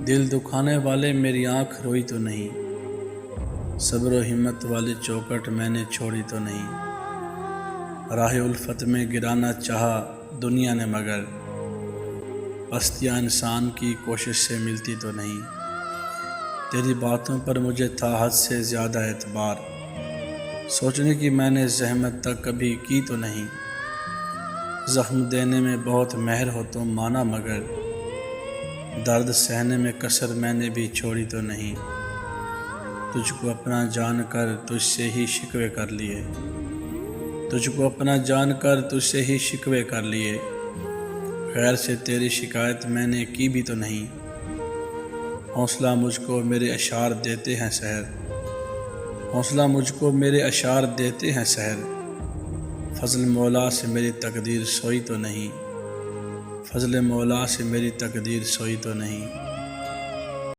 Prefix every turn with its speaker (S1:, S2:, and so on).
S1: دل دکھانے والے میری آنکھ روئی تو نہیں، صبر و ہمت والی چوکٹ میں نے چھوڑی تو نہیں۔ راہ الفت میں گرانا چاہا دنیا نے مگر پستیاں انسان کی کوشش سے ملتی تو نہیں۔ تیری باتوں پر مجھے تھا حد سے زیادہ اعتبار، سوچنے کی میں نے زحمت تک کبھی کی تو نہیں۔ زخم دینے میں بہت ماہر ہو تم مانا مگر درد سہنے میں کسر میں نے بھی چھوڑی تو نہیں۔ تجھ کو اپنا جان کر تجھ سے ہی شکوے کر لیے، تجھ کو اپنا جان کر تجھ سے ہی شکوے کر لیے، غیر سے تیری شکایت میں نے کی بھی تو نہیں۔ حوصلہ مجھ کو میرے اشعار دیتے ہیں سحر، حوصلہ مجھ کو میرے اشعار دیتے ہیں سحر، فضل مولا سے میری تقدیر سوئی تو نہیں، فضل مولا سے میری تقدیر سوئی تو نہیں۔